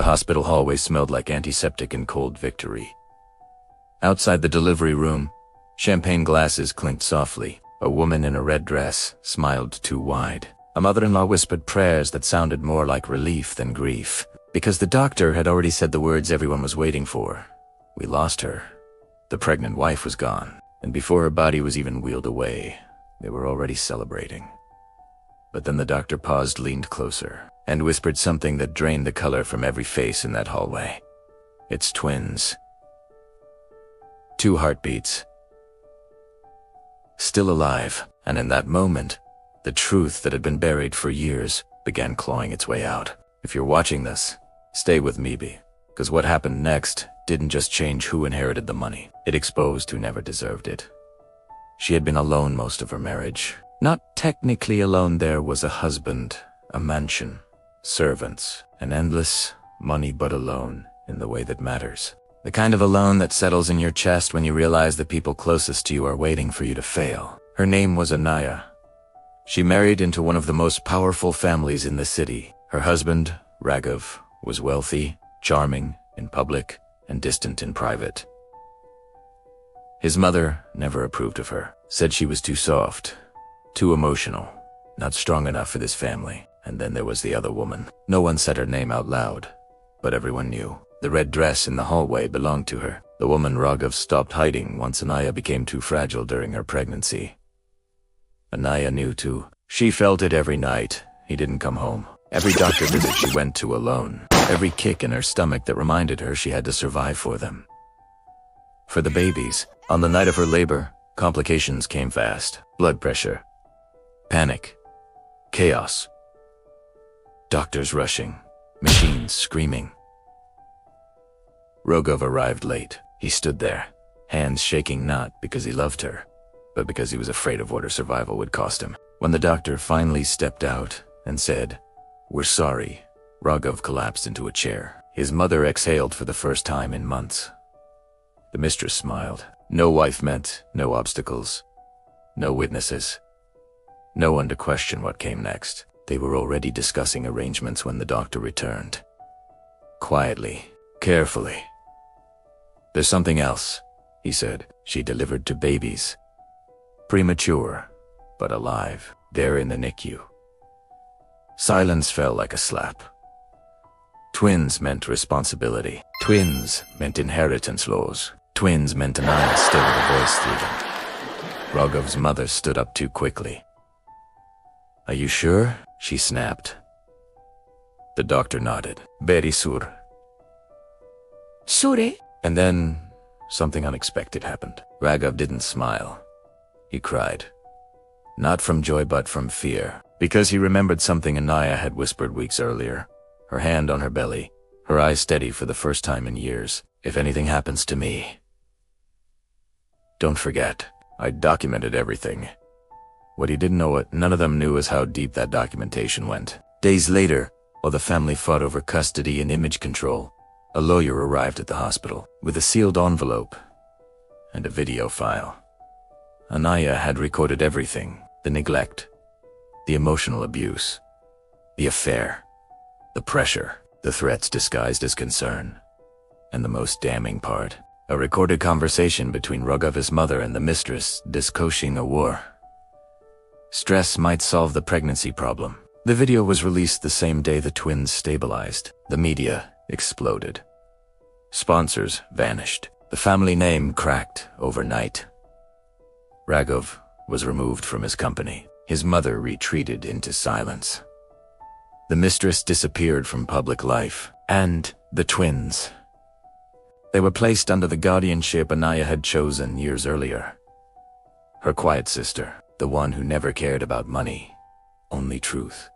The hospital hallway smelled like antiseptic and cold victory. Outside the delivery room, champagne glasses clinked softly. A woman in a red dress smiled too wide. A mother-in-law whispered prayers that sounded more like relief than grief, because the doctor had already said the words everyone was waiting for. We lost her. The pregnant wife was gone, and before her body was even wheeled away, they were already celebrating. But then the doctor paused, leaned closer, and whispered something that drained the color from every face in that hallway. It's twins. 2 heartbeats. Still alive, and in that moment, the truth that had been buried for years began clawing its way out. If you're watching this, stay with me, because what happened next didn't just change who inherited the money, it exposed who never deserved it. She had been alone most of her marriage. Not technically alone, there was a husband, a mansion, servants, and endless money, but alone in the way that matters. The kind of alone that settles in your chest when you realize the people closest to you are waiting for you to fail. Her name was Anaya. She married into one of the most powerful families in the city. Her husband, Raghav, was wealthy, charming in public, and distant in private. His mother never approved of her, said she was too soft, too emotional, not strong enough for this family. And then there was the other woman. No one said her name out loud, but everyone knew. The red dress in the hallway belonged to her. The woman Raghav stopped hiding once Anaya became too fragile during her pregnancy. Anaya knew too. She felt it every night he didn't come home. Every doctor visit she went to alone. Every kick in her stomach that reminded her she had to survive for them. For the babies, on the night of her labor, complications came fast. Blood pressure, panic, chaos. Doctors rushing, machines screaming. Raghav arrived late. He stood there, hands shaking, not because he loved her, but because he was afraid of what her survival would cost him. When the doctor finally stepped out and said, "We're sorry," Raghav collapsed into a chair. His mother exhaled for the first time in months. The mistress smiled. No wife meant no obstacles, no witnesses, no one to question what came next. They were already discussing arrangements when the doctor returned. Quietly, carefully. "There's something else," he said. "She delivered 2 babies. Premature, but alive. They're in the NICU." Silence fell like a slap. Twins meant responsibility. Twins meant inheritance laws. Twins meant Anaya still with a voice through them. Raghav's mother stood up too quickly. "Are you sure?" she snapped. The doctor nodded. "Very sure." Sure? And then, something unexpected happened. Raghav didn't smile. He cried. Not from joy but from fear, because he remembered something Anaya had whispered weeks earlier. Her hand on her belly, her eyes steady for the first time in years. "If anything happens to me, don't forget, I documented everything." What he didn't know, what none of them knew, is how deep that documentation went. Days later, while the family fought over custody and image control, a lawyer arrived at the hospital with a sealed envelope and a video file. Anaya had recorded everything: the neglect, the emotional abuse, the affair, the pressure, the threats disguised as concern, and the most damning part, a recorded conversation between Raghav's mother and the mistress discussing a war. Stress might solve the pregnancy problem. The video was released the same day the twins stabilized. The media exploded. Sponsors vanished. The family name cracked overnight. Raghav was removed from his company. His mother retreated into silence. The mistress disappeared from public life. And the twins. They were placed under the guardianship Anaya had chosen years earlier. Her quiet sister, the one who never cared about money, only truth.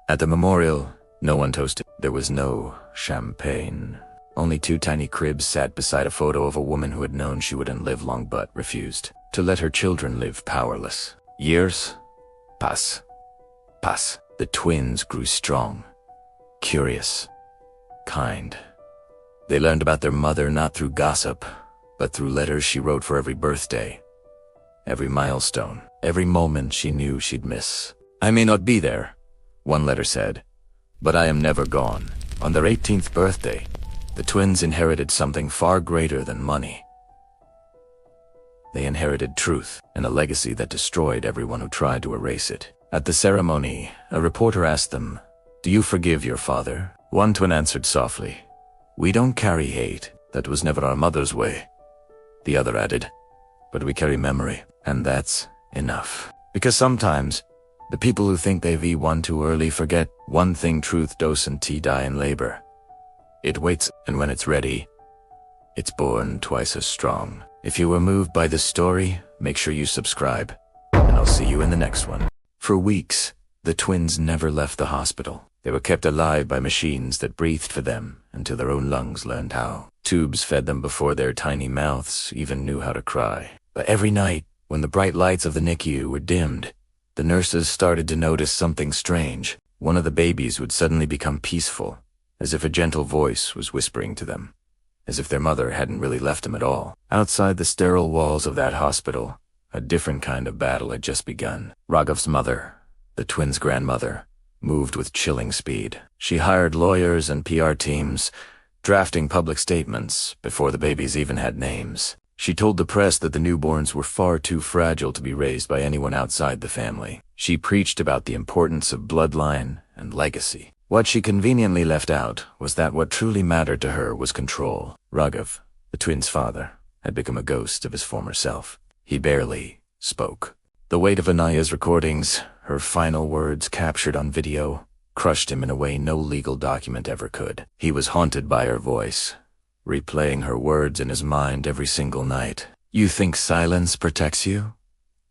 At the memorial, no one toasted. There was no champagne. Only 2 tiny cribs sat beside a photo of a woman who had known she wouldn't live long but refused to let her children live powerless. Years pass. The twins grew strong, curious, kind. They learned about their mother not through gossip, but through letters she wrote for every birthday, every milestone, every moment she knew she'd miss. "I may not be there," one letter said, "but I am never gone. On their 18th birthday, the twins inherited something far greater than money. They inherited truth and a legacy that destroyed everyone who tried to erase it. At the ceremony, a reporter asked them, "Do you forgive your father?" One twin answered softly, "We don't carry hate. That was never our mother's way." The other added, "But we carry memory, and that's enough." Because sometimes, the people who think they've won too early forget one thing: truth doesn't die in labor. It waits, and when it's ready, it's born twice as strong. If you were moved by this story, make sure you subscribe, and I'll see you in the next one. For weeks, the twins never left the hospital. They were kept alive by machines that breathed for them until their own lungs learned how. Tubes fed them before their tiny mouths even knew how to cry. But every night, when the bright lights of the NICU were dimmed, the nurses started to notice something strange. One of the babies would suddenly become peaceful, as if a gentle voice was whispering to them, as if their mother hadn't really left them at all. Outside the sterile walls of that hospital, a different kind of battle had just begun. Raghav's mother, the twins' grandmother, moved with chilling speed. She hired lawyers and PR teams, drafting public statements before the babies even had names. She told the press that the newborns were far too fragile to be raised by anyone outside the family. She preached about the importance of bloodline and legacy. What she conveniently left out was that what truly mattered to her was control. Raghav, the twins' father, had become a ghost of his former self. He barely spoke. The weight of Anaya's recordings, her final words captured on video, crushed him in a way no legal document ever could. He was haunted by her voice, replaying her words in his mind every single night. "You think silence protects you?"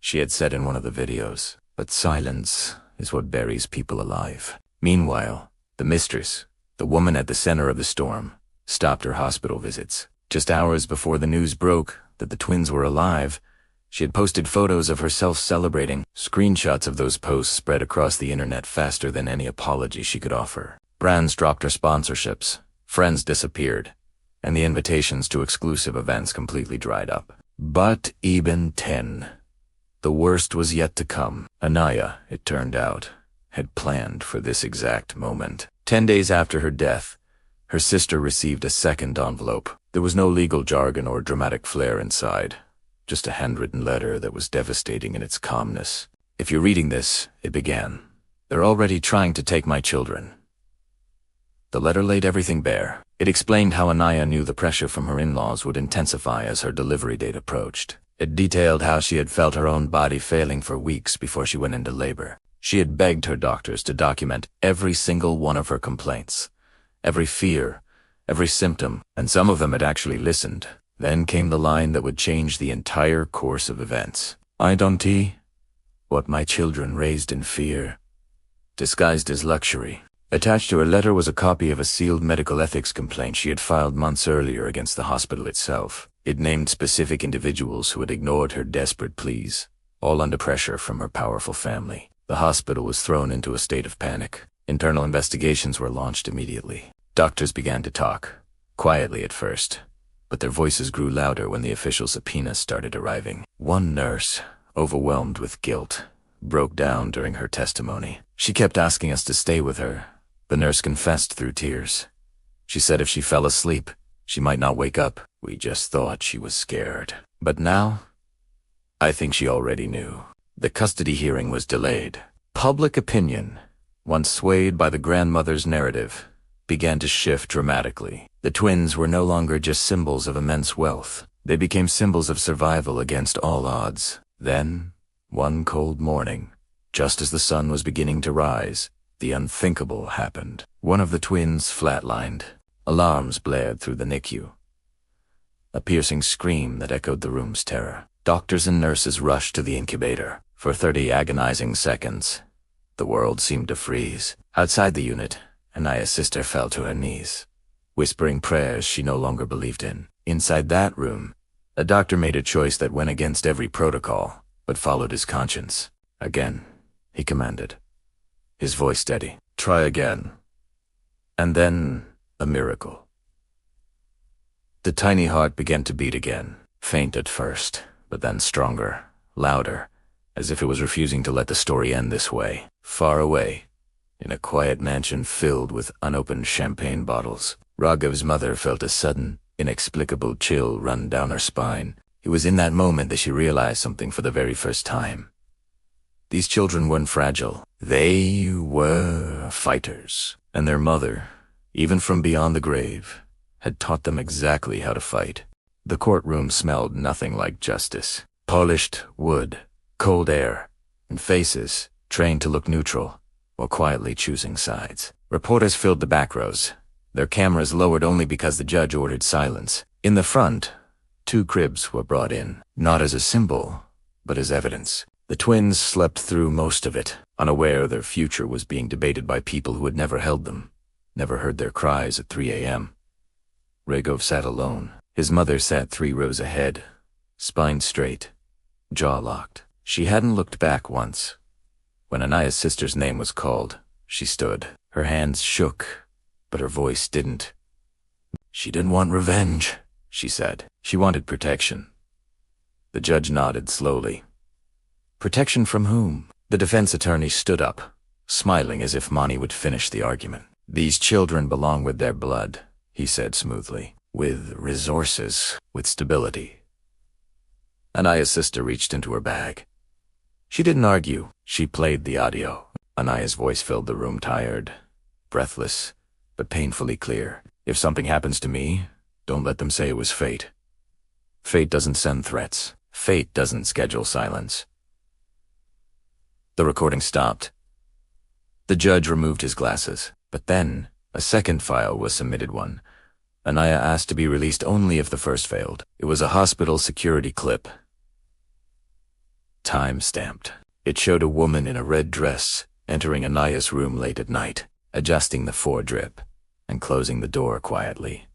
she had said in one of the videos. "But silence is what buries people alive." Meanwhile, the mistress, the woman at the center of the storm, stopped her hospital visits. Just hours before the news broke that the twins were alive, she had posted photos of herself celebrating. Screenshots of those posts spread across the internet faster than any apology she could offer. Brands dropped her sponsorships, friends disappeared, and the invitations to exclusive events completely dried up. But even 10. The worst was yet to come. Anaya, it turned out, had planned for this exact moment. 10 days after her death, her sister received a second envelope. There was no legal jargon or dramatic flair inside, just a handwritten letter that was devastating in its calmness. "If you're reading this," it began, "they're already trying to take my children." The letter laid everything bare. It explained how Anaya knew the pressure from her in-laws would intensify as her delivery date approached. It detailed how she had felt her own body failing for weeks before she went into labor. She had begged her doctors to document every single one of her complaints, every fear, every symptom, and some of them had actually listened. Then came the line that would change the entire course of events. "I don't what my children raised in fear, disguised as luxury." Attached to her letter was a copy of a sealed medical ethics complaint she had filed months earlier against the hospital itself. It named specific individuals who had ignored her desperate pleas, all under pressure from her powerful family. The hospital was thrown into a state of panic. Internal investigations were launched immediately. Doctors began to talk, quietly at first, but their voices grew louder when the official subpoenas started arriving. One nurse, overwhelmed with guilt, broke down during her testimony. She kept asking us to stay with her. The nurse confessed through tears. She said if she fell asleep, she might not wake up. We just thought she was scared. But now, I think she already knew. The custody hearing was delayed. Public opinion, once swayed by the grandmother's narrative, began to shift dramatically. The twins were no longer just symbols of immense wealth. They became symbols of survival against all odds. Then, one cold morning, just as the sun was beginning to rise, the unthinkable happened. One of the twins flatlined. Alarms blared through the NICU, a piercing scream that echoed the room's terror. Doctors and nurses rushed to the incubator. For 30 agonizing seconds, the world seemed to freeze. Outside the unit, Anaya's sister fell to her knees, whispering prayers she no longer believed in. Inside that room, a doctor made a choice that went against every protocol, but followed his conscience. "Again," he commanded, his voice steady. "Try again." And then, a miracle. The tiny heart began to beat again, faint at first, but then stronger, louder, as if it was refusing to let the story end this way. Far away, in a quiet mansion filled with unopened champagne bottles. Raghav's mother felt a sudden, inexplicable chill run down her spine. It was in that moment that she realized something for the very first time. These children weren't fragile. They were fighters. And their mother, even from beyond the grave, had taught them exactly how to fight. The courtroom smelled nothing like justice. Polished wood, cold air, and faces trained to look neutral while quietly choosing sides. Reporters filled the back rows, their cameras lowered only because the judge ordered silence. In the front, 2 cribs were brought in, not as a symbol, but as evidence. The twins slept through most of it, unaware their future was being debated by people who had never held them, never heard their cries at 3 a.m. Raghav sat alone. His mother sat 3 rows ahead, spine straight, jaw locked. She hadn't looked back once. When Anaya's sister's name was called, she stood. Her hands shook, but her voice didn't. She didn't want revenge, she said. She wanted protection. The judge nodded slowly. Protection from whom? The defense attorney stood up, smiling as if Mani would finish the argument. These children belong with their blood, he said smoothly. With resources, with stability. Anaya's sister reached into her bag. She didn't argue. She played the audio. Anaya's voice filled the room, tired, breathless, but painfully clear. If something happens to me, don't let them say it was fate. Fate doesn't send threats. Fate doesn't schedule silence. The recording stopped. The judge removed his glasses, but then a second file was submitted. Anaya asked to be released only if the first failed. It was a hospital security clip. Time-stamped. It showed a woman in a red dress entering Anaya's room late at night, adjusting the 4-drip, and closing the door quietly.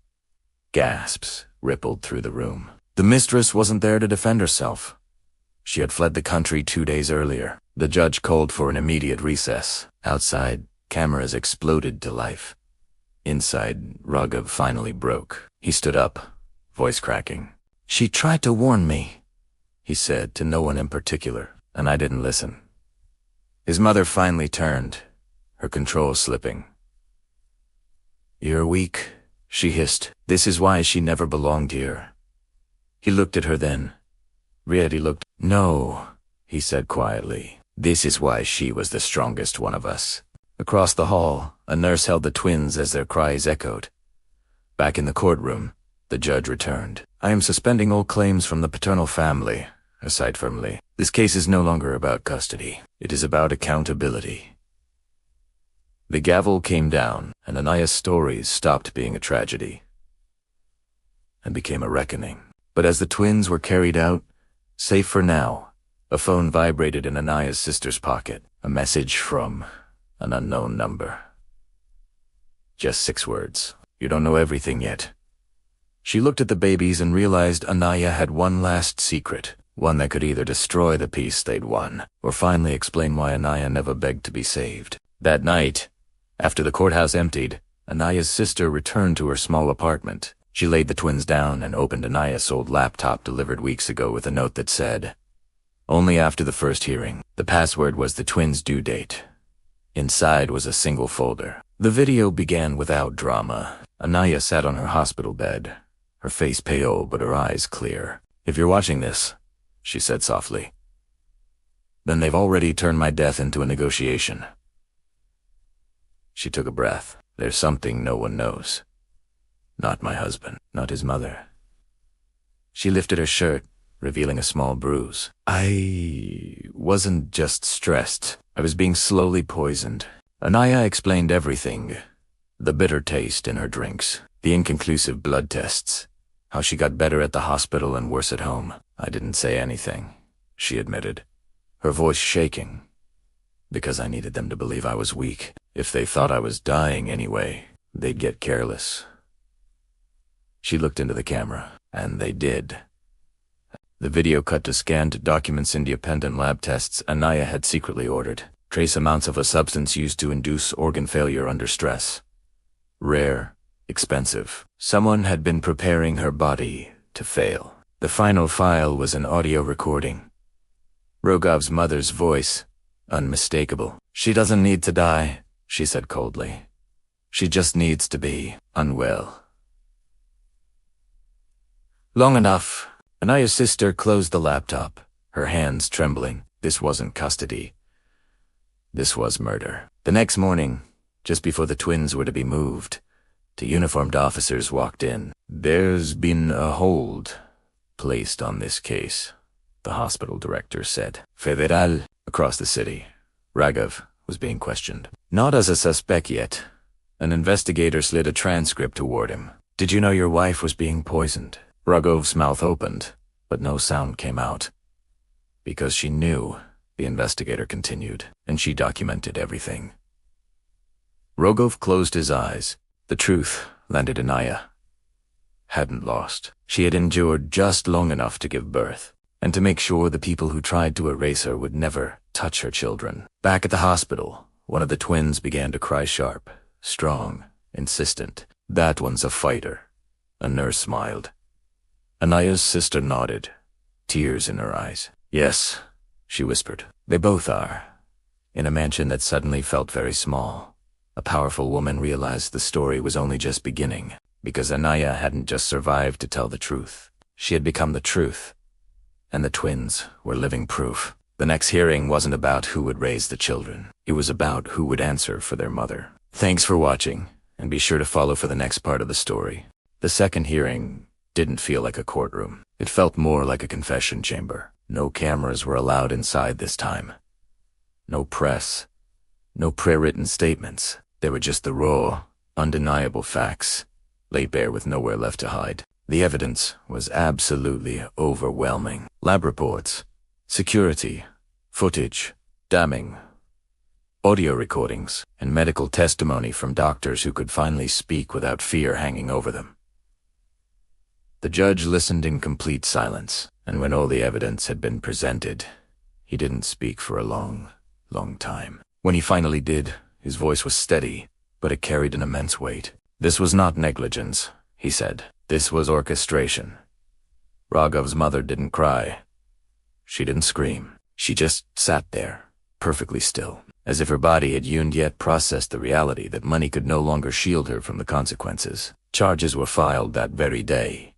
Gasps rippled through the room. The mistress wasn't there to defend herself. She had fled the country 2 days earlier. The judge called for an immediate recess. Outside, cameras exploded to life. Inside, Raghav finally broke. He stood up, voice cracking. She tried to warn me, he said to no one in particular, and I didn't listen. His mother finally turned, her control slipping. You're weak, she hissed. This is why she never belonged here. He looked at her then. Rieti looked. No, he said quietly. This is why she was the strongest one of us. Across the hall, a nurse held the twins as their cries echoed. Back in the courtroom, the judge returned. I am suspending all claims from the paternal family, aside firmly. This case is no longer about custody. It is about accountability. The gavel came down, and Anaya's stories stopped being a tragedy and became a reckoning. But as the twins were carried out, safe for now, a phone vibrated in Anaya's sister's pocket. A message from an unknown number. Just 6 words. You don't know everything yet. She looked at the babies and realized Anaya had one last secret, one that could either destroy the peace they'd won, or finally explain why Anaya never begged to be saved. That night, after the courthouse emptied, Anaya's sister returned to her small apartment. She laid the twins down and opened Anaya's old laptop delivered weeks ago with a note that said, only after the first hearing. The password was the twins' due date. Inside was a single folder. The video began without drama. Anaya sat on her hospital bed, her face pale but her eyes clear. If you're watching this, she said softly, then they've already turned my death into a negotiation. She took a breath. There's something no one knows. Not my husband, not his mother. She lifted her shirt, revealing a small bruise. I wasn't just stressed. I was being slowly poisoned. Anaya explained everything. The bitter taste in her drinks, the inconclusive blood tests, how she got better at the hospital and worse at home. I didn't say anything, she admitted, her voice shaking, because I needed them to believe I was weak. If they thought I was dying anyway, they'd get careless. She looked into the camera, and they did. The video cut to scanned documents independent lab tests Anaya had secretly ordered. Trace amounts of a substance used to induce organ failure under stress. Rare, expensive. Someone had been preparing her body to fail. The final file was an audio recording. Rogav's mother's voice, unmistakable. She doesn't need to die. she said coldly. She just needs to be unwell. Long enough. Anaya's sister closed the laptop, her hands trembling. This wasn't custody. This was murder. The next morning, just before the twins were to be moved, two uniformed officers walked in. There's been a hold placed on this case, the hospital director said. Federal. Across the city, Raghav was being questioned. Not as a suspect yet. An investigator slid a transcript toward him. Did you know your wife was being poisoned? Raghav's mouth opened, but no sound came out. Because she knew, the investigator continued, and she documented everything. Raghav closed his eyes. The truth landed Anaya. Hadn't lost. She had endured just long enough to give birth, and to make sure the people who tried to erase her would never touch her children. Back at the hospital, one of the twins began to cry sharp, strong, insistent. That one's a fighter. A nurse smiled. Anaya's sister nodded, tears in her eyes. Yes, she whispered. They both are. In a mansion that suddenly felt very small, a powerful woman realized the story was only just beginning, because Anaya hadn't just survived to tell the truth. She had become the truth, and the twins were living proof. The next hearing wasn't about who would raise the children. It was about who would answer for their mother. Thanks for watching, and be sure to follow for the next part of the story. The second hearing didn't feel like a courtroom. It felt more like a confession chamber. No cameras were allowed inside this time. No press. No pre-written statements. They were just the raw, undeniable facts, laid bare with nowhere left to hide. The evidence was absolutely overwhelming. Lab reports, security, footage, damning, audio recordings, and medical testimony from doctors who could finally speak without fear hanging over them. The judge listened in complete silence, and when all the evidence had been presented, he didn't speak for a long, long time. When he finally did, his voice was steady, but it carried an immense weight. This was not negligence, he said. This was orchestration. Raghav's mother didn't cry. She didn't scream. She just sat there, perfectly still, as if her body had yearned yet processed the reality that money could no longer shield her from the consequences. Charges were filed that very day.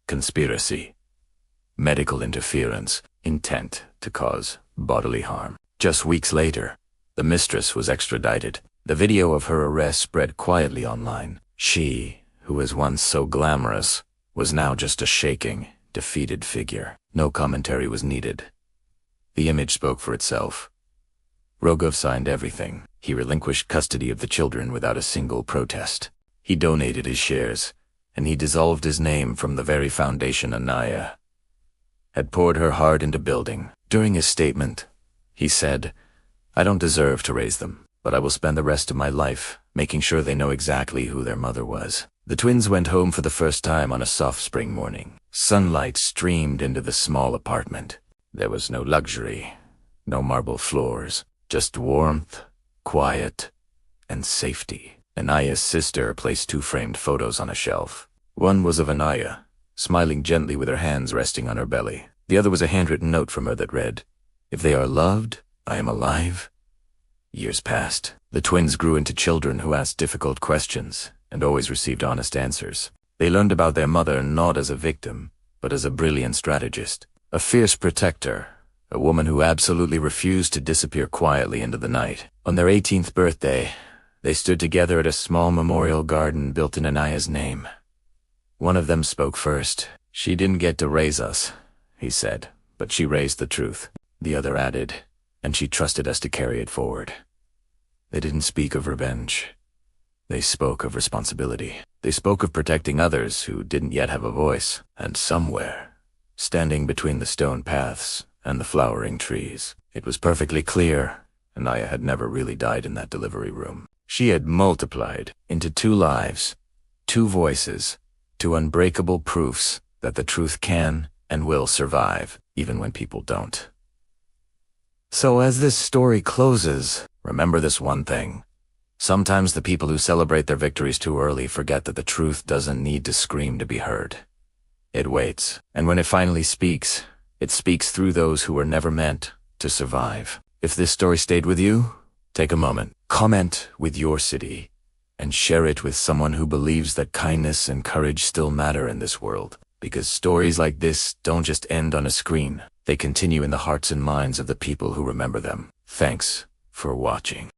Conspiracy, medical interference, intent to cause bodily harm. Just weeks later, the mistress was extradited. The video of her arrest spread quietly online. She, who was once so glamorous, was now just a shaking, defeated figure. No commentary was needed. The image spoke for itself. Raghav signed everything. He relinquished custody of the children without a single protest. He donated his shares, and he dissolved his name from the very foundation Anaya had poured her heart into building. During his statement, he said, I don't deserve to raise them, but I will spend the rest of my life making sure they know exactly who their mother was. The twins went home for the first time on a soft spring morning. Sunlight streamed into the small apartment. There was no luxury, no marble floors, just warmth, quiet, and safety. Anaya's sister placed two framed photos on a shelf. One was of Anaya, smiling gently with her hands resting on her belly. The other was a handwritten note from her that read, If they are loved, I am alive. Years passed. The twins grew into children who asked difficult questions and always received honest answers. They learned about their mother not as a victim, but as a brilliant strategist, a fierce protector, a woman who absolutely refused to disappear quietly into the night. On their 18th birthday, they stood together at a small memorial garden built in Anaya's name. One of them spoke first. She didn't get to raise us, he said, but she raised the truth. The other added, and she trusted us to carry it forward. They didn't speak of revenge. They spoke of responsibility. They spoke of protecting others who didn't yet have a voice. And somewhere, standing between the stone paths and the flowering trees, it was perfectly clear Anaya had never really died in that delivery room. She had multiplied into two lives, two voices, two unbreakable proofs that the truth can and will survive, even when people don't. So as this story closes, remember this one thing. Sometimes the people who celebrate their victories too early forget that the truth doesn't need to scream to be heard. It waits, and when it finally speaks, it speaks through those who were never meant to survive. If this story stayed with you, take a moment, Comment with your city and share it with someone who believes that kindness and courage still matter in this world. Because stories like this don't just end on a screen, they continue in the hearts and minds of the people who remember them. Thanks for watching.